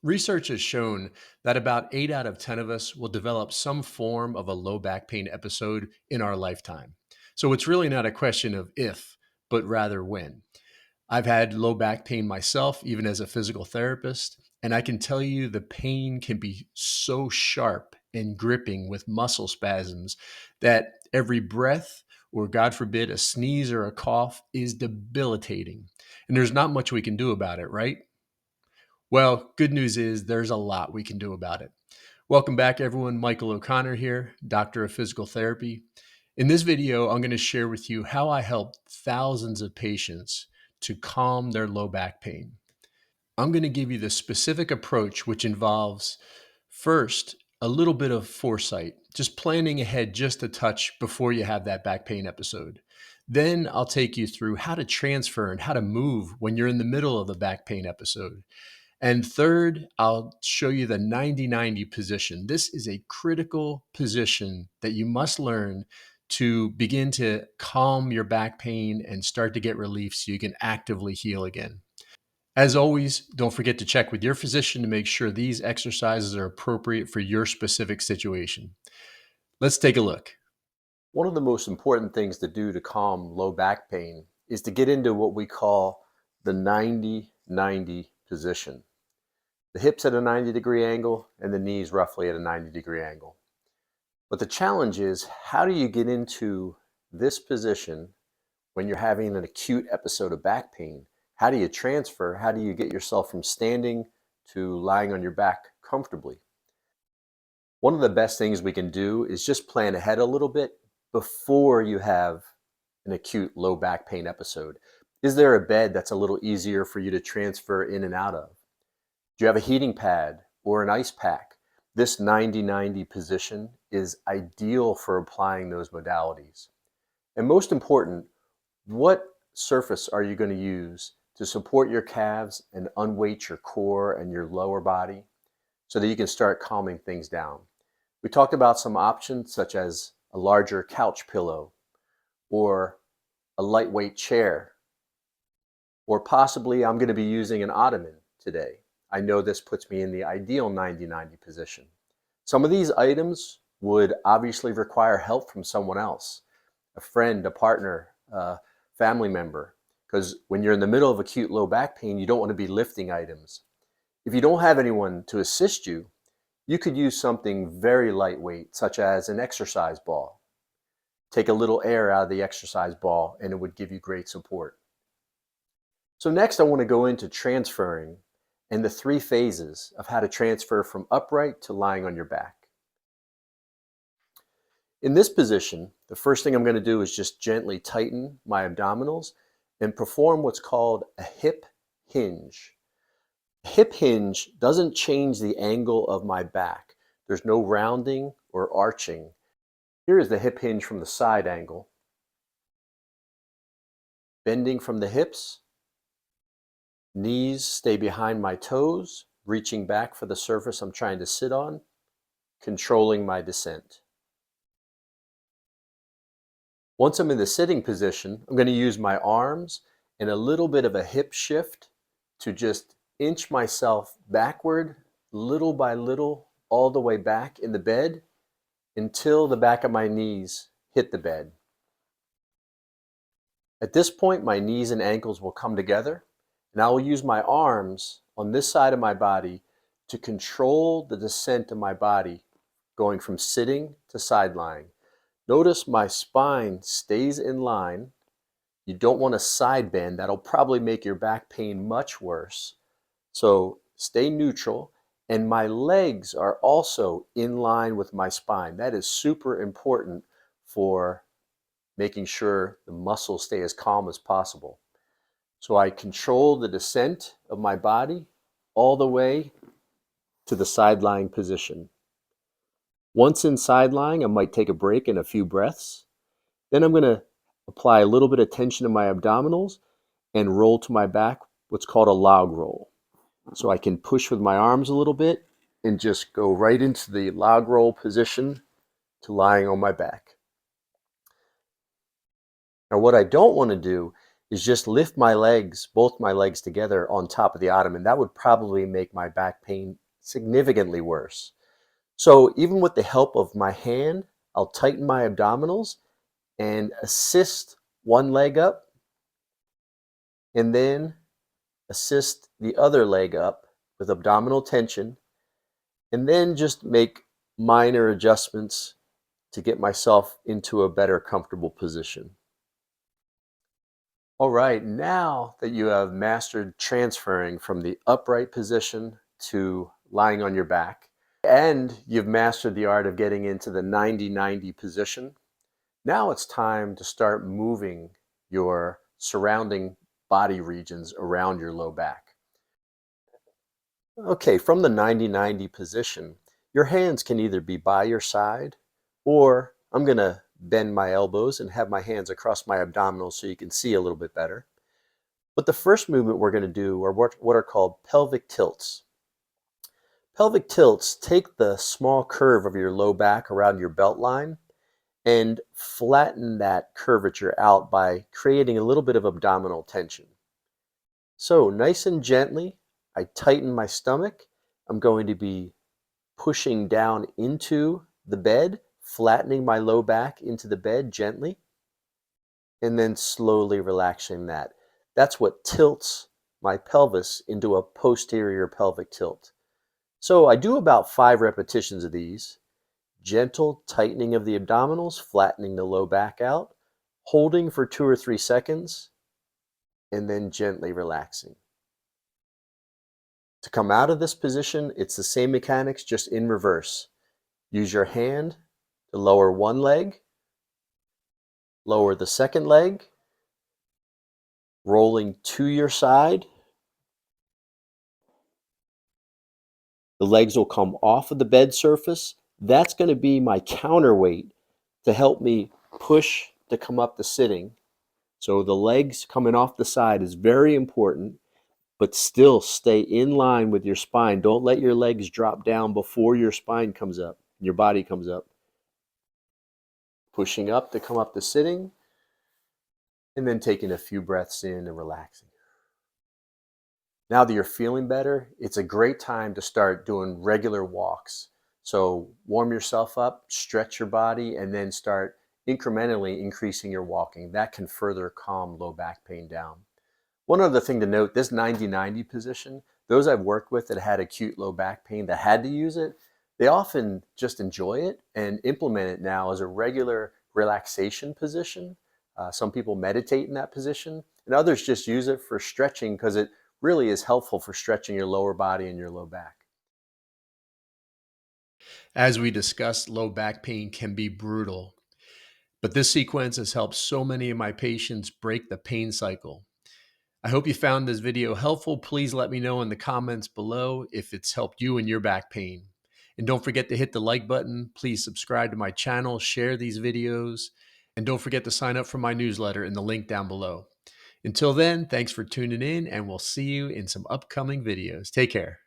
Research has shown that about 8 out of 10 of us will develop some form of a low back pain episode in our lifetime. So it's really not a question of if, but rather when. I've had low back pain myself, even as a physical therapist, and I can tell you the pain can be so sharp and gripping with muscle spasms that every breath, or God forbid, a sneeze or a cough, is debilitating. And there's not much we can do about it, right? Well, good news is there's a lot we can do about it. Welcome back, everyone. Michael O'Connor here, Doctor of Physical Therapy. In this video, I'm going to share with you how I helped thousands of patients to calm their low back pain. I'm going to give you the specific approach, which involves first a little bit of foresight, just planning ahead just a touch before you have that back pain episode. Then I'll take you through how to transfer and how to move when you're in the middle of a back pain episode. And third, I'll show you the 90-90 position. This is a critical position that you must learn to begin to calm your back pain and start to get relief so you can actively heal again. As always, don't forget to check with your physician to make sure these exercises are appropriate for your specific situation. Let's take a look. One of the most important things to do to calm low back pain is to get into what we call the 90-90 position. The hips at a 90-degree angle and the knees roughly at a 90-degree angle. But the challenge is, how do you get into this position when you're having an acute episode of back pain? How do you transfer? How do you get yourself from standing to lying on your back comfortably? One of the best things we can do is just plan ahead a little bit before you have an acute low back pain episode. Is there a bed that's a little easier for you to transfer in and out of? Do you have a heating pad or an ice pack? This 90-90 position is ideal for applying those modalities. And most important, what surface are you going to use to support your calves and unweight your core and your lower body so that you can start calming things down? We talked about some options such as a larger couch pillow or a lightweight chair, or possibly I'm going to be using an ottoman today. I know this puts me in the ideal 90-90 position. Some of these items would obviously require help from someone else, a friend, a partner, a family member, because when you're in the middle of acute low back pain, you don't want to be lifting items. If you don't have anyone to assist you, you could use something very lightweight, such as an exercise ball. Take a little air out of the exercise ball and it would give you great support. So next I want to go into transferring and the 3 phases of how to transfer from upright to lying on your back. In this position, the first thing I'm going to do is just gently tighten my abdominals and perform what's called a hip hinge. A hip hinge doesn't change the angle of my back. There's no rounding or arching. Here is the hip hinge from the side angle. Bending from the hips. Knees stay behind my toes, reaching back for the surface I'm trying to sit on, controlling my descent. Once I'm in the sitting position, I'm going to use my arms and a little bit of a hip shift to just inch myself backward, little by little, all the way back in the bed until the back of my knees hit the bed. At this point, my knees and ankles will come together, and I will use my arms on this side of my body to control the descent of my body, going from sitting to side lying. Notice my spine stays in line. You don't want to side bend. That'll probably make your back pain much worse. So stay neutral, and my legs are also in line with my spine. That is super important for making sure the muscles stay as calm as possible. So I control the descent of my body all the way to the side lying position. Once in side lying, I might take a break and a few breaths. Then I'm going to apply a little bit of tension to my abdominals and roll to my back, what's called a log roll. So I can push with my arms a little bit and just go right into the log roll position to lying on my back. Now what I don't want to do is just lift my legs, both my legs together on top of the ottoman. That would probably make my back pain significantly worse. So even with the help of my hand, I'll tighten my abdominals and assist one leg up, and then assist the other leg up with abdominal tension, and then just make minor adjustments to get myself into a better comfortable position. All right, now that you have mastered transferring from the upright position to lying on your back, and you've mastered the art of getting into the 90-90 position, now it's time to start moving your surrounding body regions around your low back. Okay, from the 90-90 position, your hands can either be by your side, or I'm going to bend my elbows and have my hands across my abdominals so you can see a little bit better. But the first movement we're going to do are what are called pelvic tilts. Pelvic tilts take the small curve of your low back around your belt line and flatten that curvature out by creating a little bit of abdominal tension. So nice and gently, I tighten my stomach. I'm going to be pushing down into the bed, flattening my low back into the bed gently, and then slowly relaxing that. That's what tilts my pelvis into a posterior pelvic tilt. So I do about 5 repetitions of these. Gentle tightening of the abdominals, flattening the low back out, holding for 2 or 3 seconds, and then gently relaxing. To come out of this position, it's the same mechanics, just in reverse. Use your hand to lower one leg, lower the second leg, rolling to your side. The legs will come off of the bed surface. That's going to be my counterweight to help me push to come up to sitting. So the legs coming off the side is very important, but still stay in line with your spine. Don't let your legs drop down before your spine comes up, your body comes up. Pushing up to come up to sitting, and then taking a few breaths in and relaxing. Now that you're feeling better, it's a great time to start doing regular walks. So warm yourself up, stretch your body, and then start incrementally increasing your walking. That can further calm low back pain down. One other thing to note, this 90-90 position, those I've worked with that had acute low back pain that had to use it, they often just enjoy it and implement it now as a regular relaxation position. Some people meditate in that position, and others just use it for stretching because it really is helpful for stretching your lower body and your low back. As we discussed, low back pain can be brutal, but this sequence has helped so many of my patients break the pain cycle. I hope you found this video helpful. Please let me know in the comments below if it's helped you in your back pain. And don't forget to hit the like button. Please subscribe to my channel, share these videos, and don't forget to sign up for my newsletter in the link down below. Until then, thanks for tuning in, and we'll see you in some upcoming videos. Take care.